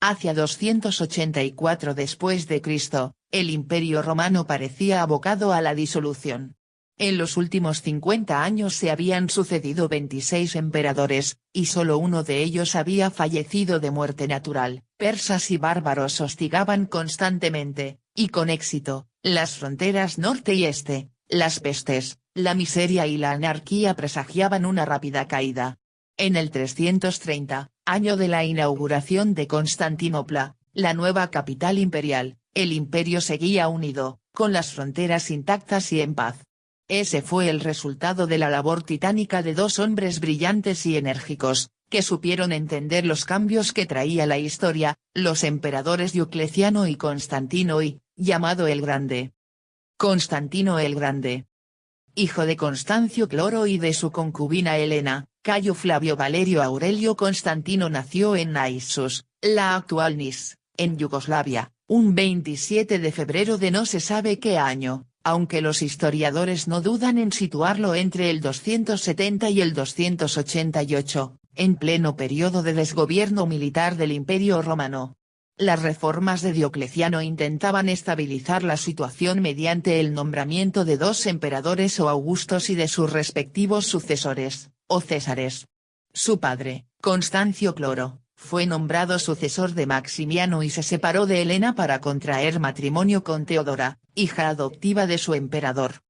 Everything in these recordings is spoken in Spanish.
Hacia 284 después de Cristo, el Imperio Romano parecía abocado a la disolución. En los últimos 50 años se habían sucedido 26 emperadores, y solo uno de ellos había fallecido de muerte natural. Persas y bárbaros hostigaban constantemente, y con éxito, las fronteras norte y este. Las pestes, la miseria y la anarquía presagiaban una rápida caída. En el 330, año de la inauguración de Constantinopla, la nueva capital imperial, el imperio seguía unido, con las fronteras intactas y en paz. Ese fue el resultado de la labor titánica de dos hombres brillantes y enérgicos, que supieron entender los cambios que traía la historia, los emperadores Diocleciano y Constantino I, llamado el Grande. Constantino el Grande. Hijo de Constancio Cloro y de su concubina Helena, Cayo Flavio Valerio Aurelio Constantino nació en Naissos, la actual Nis, en Yugoslavia, un 27 de febrero de no se sabe qué año, aunque los historiadores no dudan en situarlo entre el 270 y el 288, en pleno periodo de desgobierno militar del Imperio Romano. Las reformas de Diocleciano intentaban estabilizar la situación mediante el nombramiento de dos emperadores o augustos y de sus respectivos sucesores, o césares. Su padre, Constancio Cloro, fue nombrado sucesor de Maximiano y se separó de Helena para contraer matrimonio con Teodora, hija adoptiva de su emperador.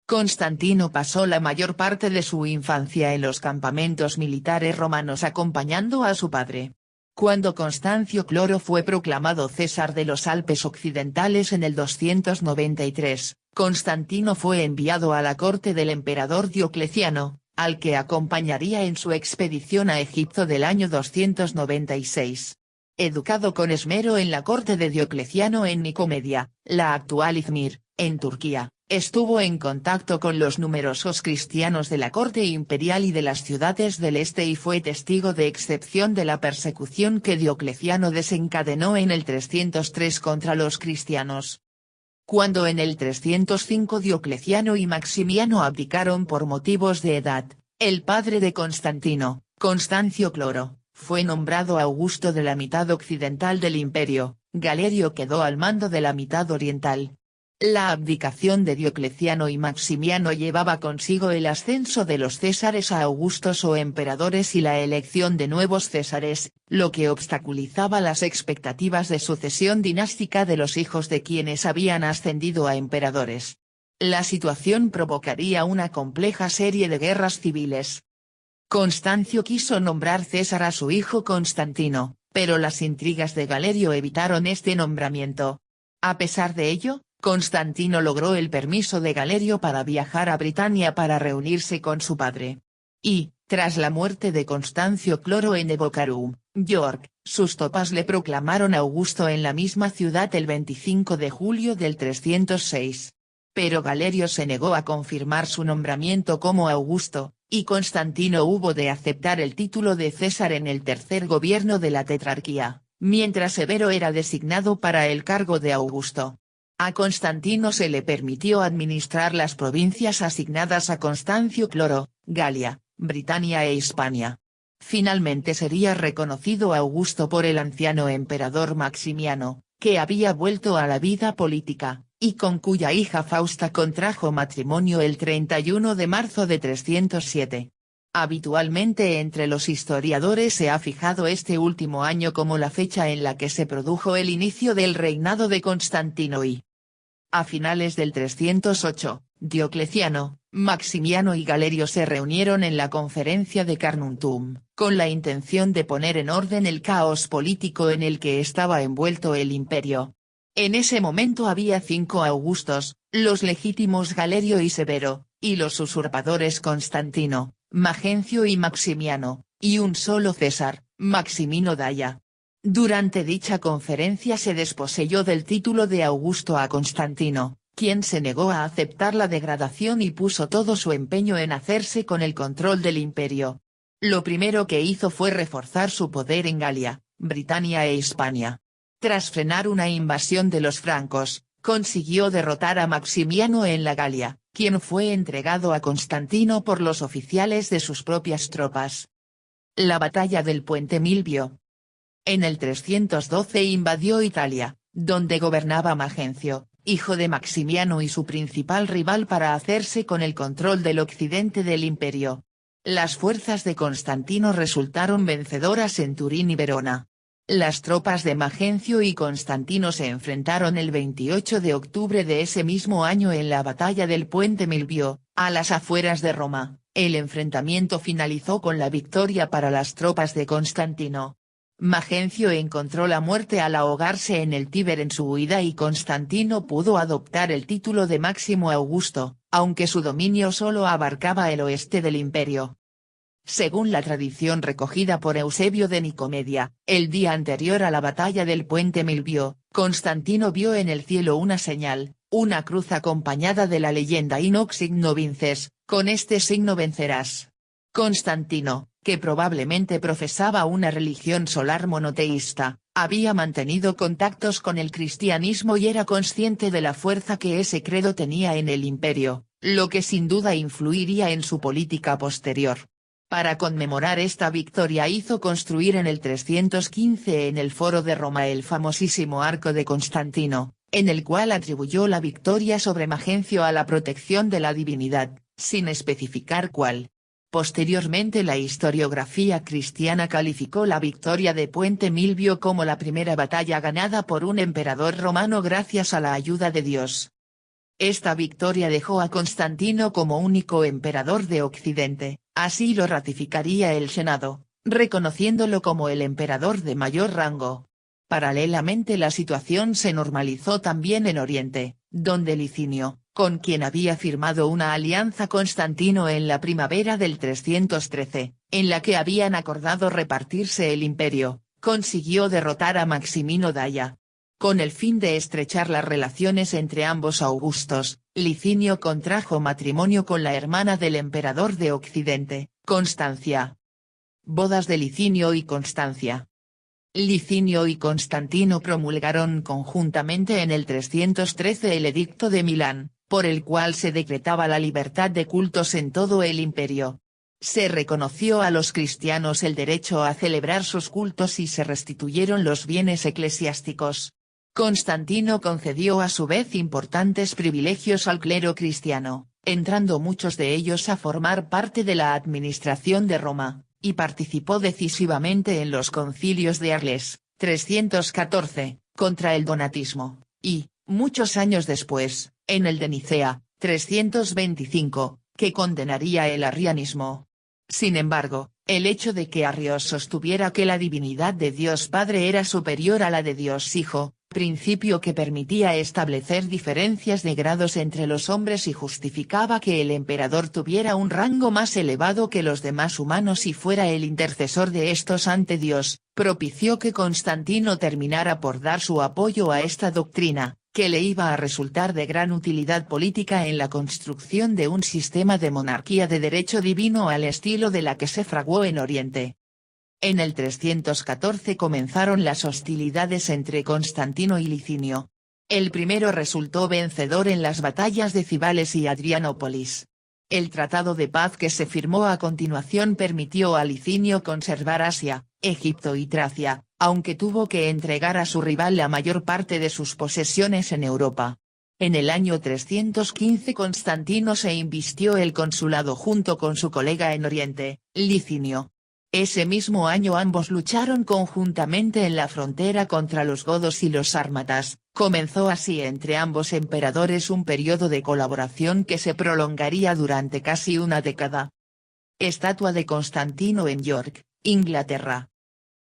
Constantino pasó la mayor parte de su infancia en los campamentos militares romanos acompañando a su padre. Cuando Constancio Cloro fue proclamado César de los Alpes Occidentales en el 293, Constantino fue enviado a la corte del emperador Diocleciano, al que acompañaría en su expedición a Egipto del año 296. Educado con esmero en la corte de Diocleciano en Nicomedia, la actual Izmir, en Turquía, estuvo en contacto con los numerosos cristianos de la corte imperial y de las ciudades del este y fue testigo de excepción de la persecución que Diocleciano desencadenó en el 303 contra los cristianos. Cuando en el 305 Diocleciano y Maximiano abdicaron por motivos de edad, el padre de Constantino, Constancio Cloro, fue nombrado augusto de la mitad occidental del imperio, Galerio quedó al mando de la mitad oriental. La abdicación de Diocleciano y Maximiano llevaba consigo el ascenso de los césares a augustos o emperadores y la elección de nuevos césares, lo que obstaculizaba las expectativas de sucesión dinástica de los hijos de quienes habían ascendido a emperadores. La situación provocaría una compleja serie de guerras civiles. Constancio quiso nombrar César a su hijo Constantino, pero las intrigas de Galerio evitaron este nombramiento. A pesar de ello, Constantino logró el permiso de Galerio para viajar a Britania para reunirse con su padre. Y, tras la muerte de Constancio Cloro en Evocarum, York, sus tropas le proclamaron augusto en la misma ciudad el 25 de julio del 306. Pero Galerio se negó a confirmar su nombramiento como augusto, y Constantino hubo de aceptar el título de César en el tercer gobierno de la tetrarquía, mientras Severo era designado para el cargo de augusto. A Constantino se le permitió administrar las provincias asignadas a Constancio Cloro, Galia, Britania e Hispania. Finalmente sería reconocido augusto por el anciano emperador Maximiano, que había vuelto a la vida política, y con cuya hija Fausta contrajo matrimonio el 31 de marzo de 307. Habitualmente entre los historiadores se ha fijado este último año como la fecha en la que se produjo el inicio del reinado de Constantino I. A finales del 308, Diocleciano, Maximiano y Galerio se reunieron en la conferencia de Carnuntum, con la intención de poner en orden el caos político en el que estaba envuelto el imperio. En ese momento había 5 augustos, los legítimos Galerio y Severo, y los usurpadores Constantino, Magencio y Maximiano, y un solo César, Maximino Daia. Durante dicha conferencia se desposeyó del título de Augusto a Constantino, quien se negó a aceptar la degradación y puso todo su empeño en hacerse con el control del imperio. Lo primero que hizo fue reforzar su poder en Galia, Britania e Hispania. Tras frenar una invasión de los francos, consiguió derrotar a Maximiano en la Galia, quien fue entregado a Constantino por los oficiales de sus propias tropas. La batalla del Puente Milvio. En el 312 invadió Italia, donde gobernaba Magencio, hijo de Maximiano y su principal rival, para hacerse con el control del occidente del imperio. Las fuerzas de Constantino resultaron vencedoras en Turín y Verona. Las tropas de Magencio y Constantino se enfrentaron el 28 de octubre de ese mismo año en la batalla del Puente Milvio, a las afueras de Roma. El enfrentamiento finalizó con la victoria para las tropas de Constantino. Magencio encontró la muerte al ahogarse en el Tíber en su huida y Constantino pudo adoptar el título de Máximo Augusto, aunque su dominio solo abarcaba el oeste del imperio. Según la tradición recogida por Eusebio de Nicomedia, el día anterior a la batalla del Puente Milvio, Constantino vio en el cielo una señal, una cruz acompañada de la leyenda In hoc signo vinces, con este signo vencerás. Constantino, que probablemente profesaba una religión solar monoteísta, había mantenido contactos con el cristianismo y era consciente de la fuerza que ese credo tenía en el imperio, lo que sin duda influiría en su política posterior. Para conmemorar esta victoria hizo construir en el 315 en el Foro de Roma el famosísimo Arco de Constantino, en el cual atribuyó la victoria sobre Magencio a la protección de la divinidad, sin especificar cuál. Posteriormente la historiografía cristiana calificó la victoria de Puente Milvio como la primera batalla ganada por un emperador romano gracias a la ayuda de Dios. Esta victoria dejó a Constantino como único emperador de Occidente, así lo ratificaría el Senado, reconociéndolo como el emperador de mayor rango. Paralelamente la situación se normalizó también en Oriente, donde Licinio, con quien había firmado una alianza Constantino en la primavera del 313, en la que habían acordado repartirse el imperio, consiguió derrotar a Maximino Daia. Con el fin de estrechar las relaciones entre ambos Augustos, Licinio contrajo matrimonio con la hermana del emperador de Occidente, Constancia. Bodas de Licinio y Constancia. Licinio y Constantino promulgaron conjuntamente en el 313 el Edicto de Milán, por el cual se decretaba la libertad de cultos en todo el imperio. Se reconoció a los cristianos el derecho a celebrar sus cultos y se restituyeron los bienes eclesiásticos. Constantino concedió a su vez importantes privilegios al clero cristiano, entrando muchos de ellos a formar parte de la administración de Roma, y participó decisivamente en los concilios de Arles, 314, contra el donatismo, y, muchos años después, en el de Nicea, 325, que condenaría el arrianismo. Sin embargo, el hecho de que Arrios sostuviera que la divinidad de Dios Padre era superior a la de Dios Hijo, principio que permitía establecer diferencias de grados entre los hombres y justificaba que el emperador tuviera un rango más elevado que los demás humanos y fuera el intercesor de estos ante Dios, propició que Constantino terminara por dar su apoyo a esta doctrina, que le iba a resultar de gran utilidad política en la construcción de un sistema de monarquía de derecho divino al estilo de la que se fraguó en Oriente. En el 314 comenzaron las hostilidades entre Constantino y Licinio. El primero resultó vencedor en las batallas de Cibales y Adrianópolis. El tratado de paz que se firmó a continuación permitió a Licinio conservar Asia, Egipto y Tracia, aunque tuvo que entregar a su rival la mayor parte de sus posesiones en Europa. En el año 315 Constantino se invistió el consulado junto con su colega en Oriente, Licinio. Ese mismo año ambos lucharon conjuntamente en la frontera contra los godos y los sármatas, comenzó así entre ambos emperadores un periodo de colaboración que se prolongaría durante casi una década. Estatua de Constantino en York, Inglaterra.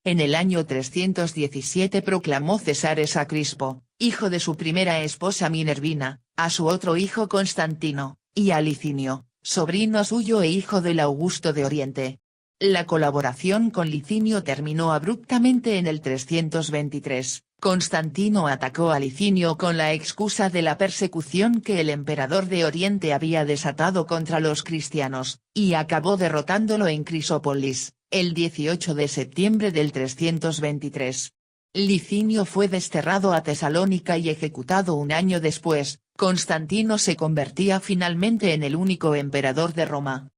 En el año 317 proclamó Césares a Crispo, hijo de su primera esposa Minervina, a su otro hijo Constantino, y a Licinio, sobrino suyo e hijo del Augusto de Oriente. La colaboración con Licinio terminó abruptamente en el 323, Constantino atacó a Licinio con la excusa de la persecución que el emperador de Oriente había desatado contra los cristianos, y acabó derrotándolo en Crisópolis, el 18 de septiembre del 323. Licinio fue desterrado a Tesalónica y ejecutado un año después. Constantino se convertía finalmente en el único emperador de Roma.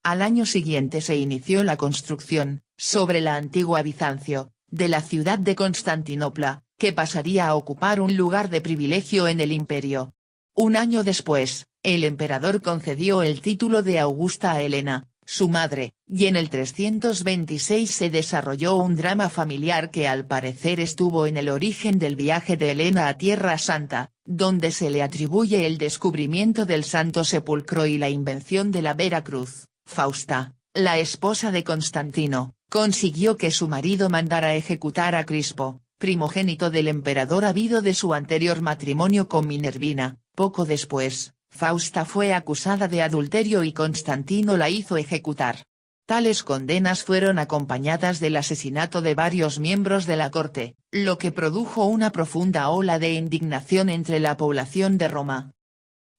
Al año siguiente se inició la construcción, sobre la antigua Bizancio, de la ciudad de Constantinopla, que pasaría a ocupar un lugar de privilegio en el imperio. Un año después, el emperador concedió el título de Augusta a Helena, su madre, y en el 326 se desarrolló un drama familiar que al parecer estuvo en el origen del viaje de Helena a Tierra Santa, donde se le atribuye el descubrimiento del Santo Sepulcro y la invención de la Vera Cruz. Fausta, la esposa de Constantino, consiguió que su marido mandara ejecutar a Crispo, primogénito del emperador habido de su anterior matrimonio con Minervina. Poco después, Fausta fue acusada de adulterio y Constantino la hizo ejecutar. Tales condenas fueron acompañadas del asesinato de varios miembros de la corte, lo que produjo una profunda ola de indignación entre la población de Roma.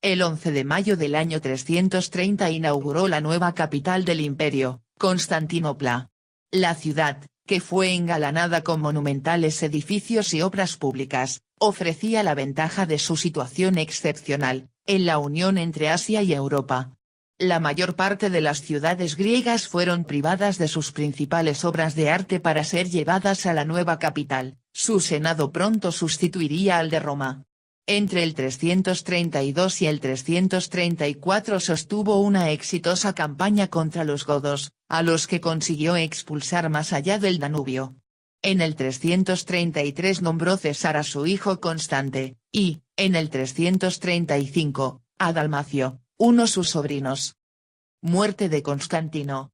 El 11 de mayo del año 330 inauguró la nueva capital del imperio, Constantinopla. La ciudad, que fue engalanada con monumentales edificios y obras públicas, ofrecía la ventaja de su situación excepcional, en la unión entre Asia y Europa. La mayor parte de las ciudades griegas fueron privadas de sus principales obras de arte para ser llevadas a la nueva capital. Su senado pronto sustituiría al de Roma. Entre el 332 y el 334 sostuvo una exitosa campaña contra los godos, a los que consiguió expulsar más allá del Danubio. En el 333 nombró César a su hijo Constante, y, en el 335, a Dalmacio, uno de sus sobrinos. Muerte de Constantino.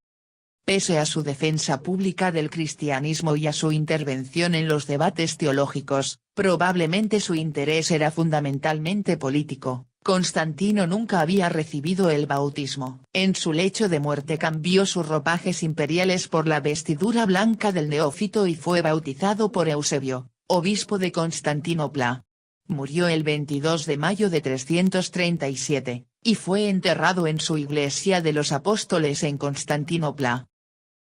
Pese a su defensa pública del cristianismo y a su intervención en los debates teológicos, probablemente su interés era fundamentalmente político. Constantino nunca había recibido el bautismo. En su lecho de muerte cambió sus ropajes imperiales por la vestidura blanca del neófito y fue bautizado por Eusebio, obispo de Constantinopla. Murió el 22 de mayo de 337, y fue enterrado en su iglesia de los apóstoles en Constantinopla.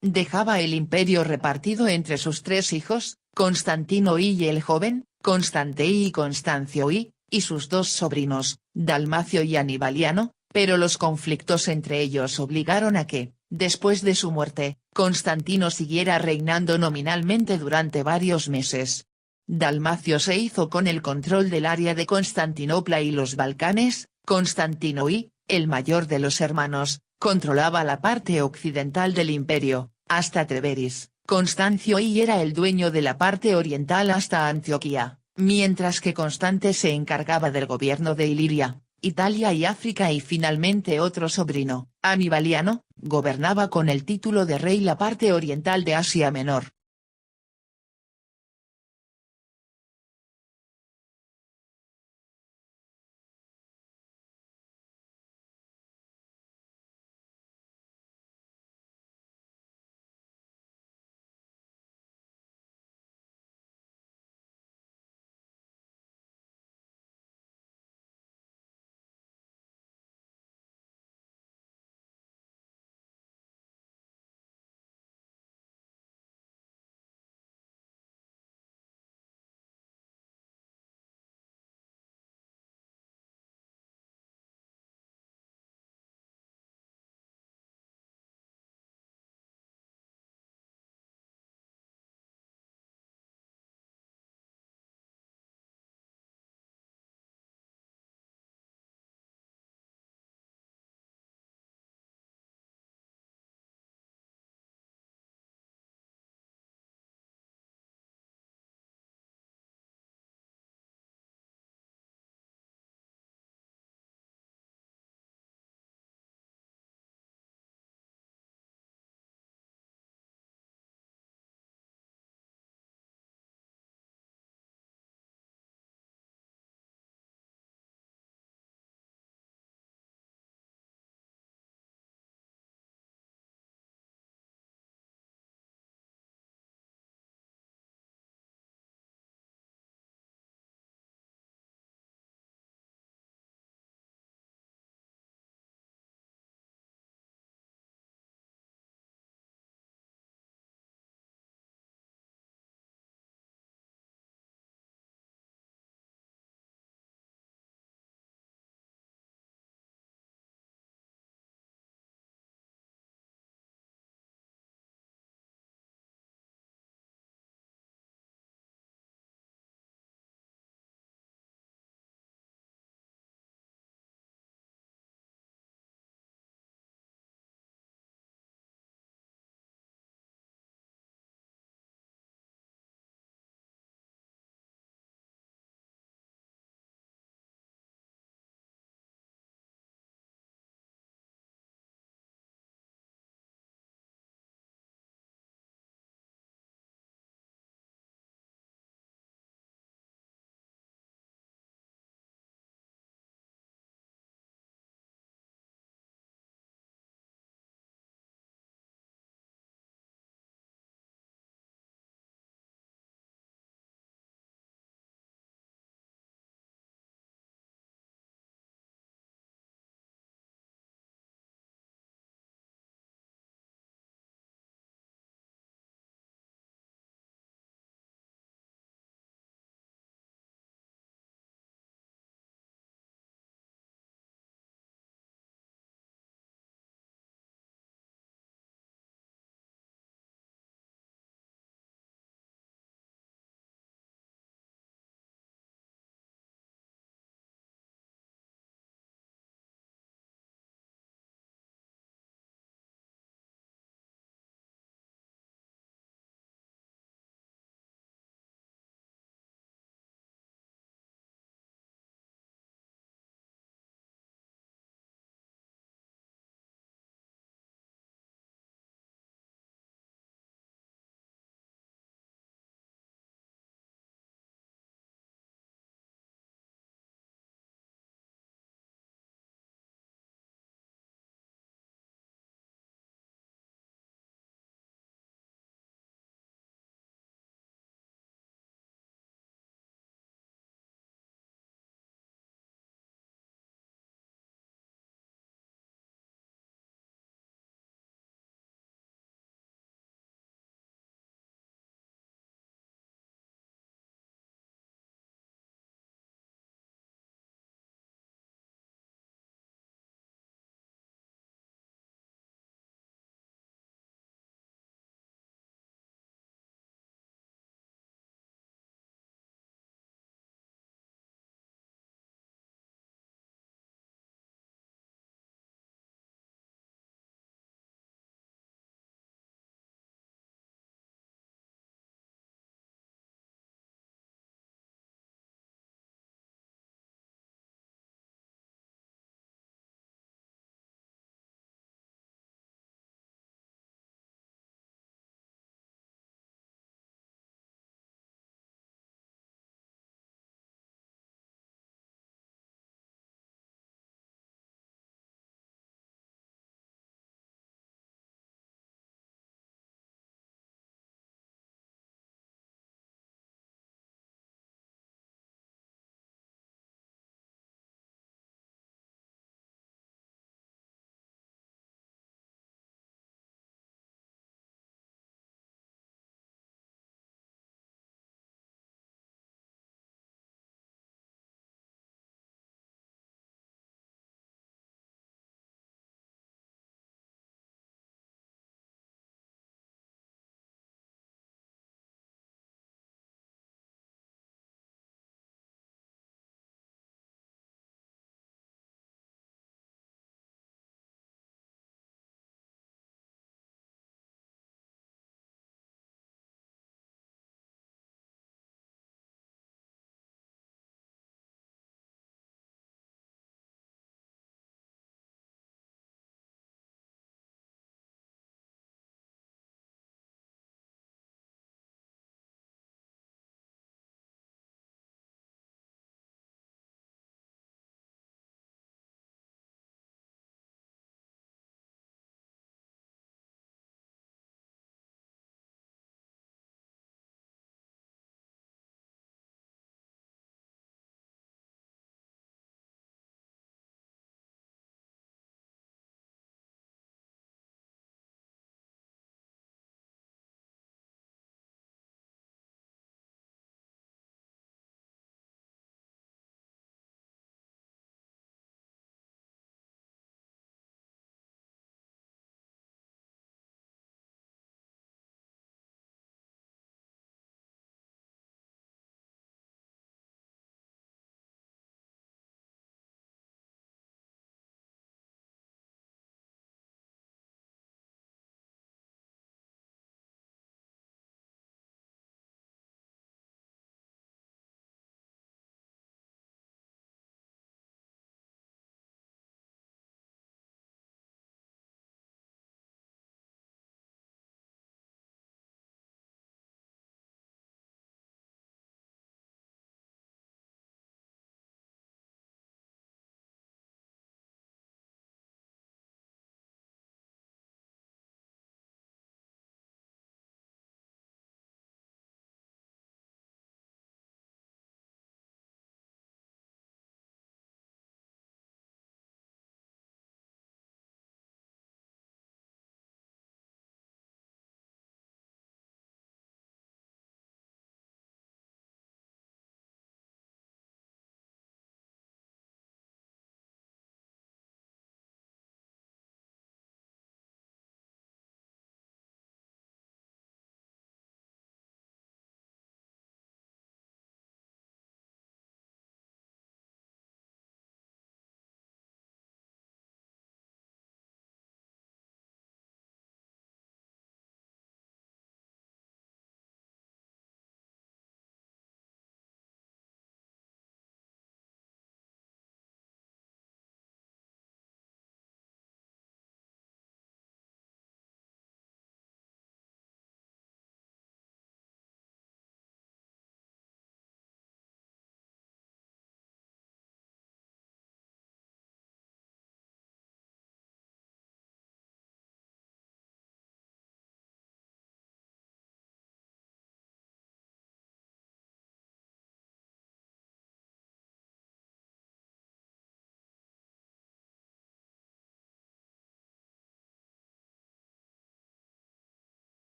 Dejaba el imperio repartido entre sus tres hijos, Constantino I el joven, Constante I y Constancio I, y sus dos sobrinos, Dalmacio y Anibaliano, pero los conflictos entre ellos obligaron a que, después de su muerte, Constantino siguiera reinando nominalmente durante varios meses. Dalmacio se hizo con el control del área de Constantinopla y los Balcanes. Constantino I, el mayor de los hermanos, controlaba la parte occidental del imperio, hasta Treveris. Constancio I era el dueño de la parte oriental hasta Antioquía, mientras que Constante se encargaba del gobierno de Iliria, Italia y África y finalmente otro sobrino, Anibaliano, gobernaba con el título de rey la parte oriental de Asia Menor.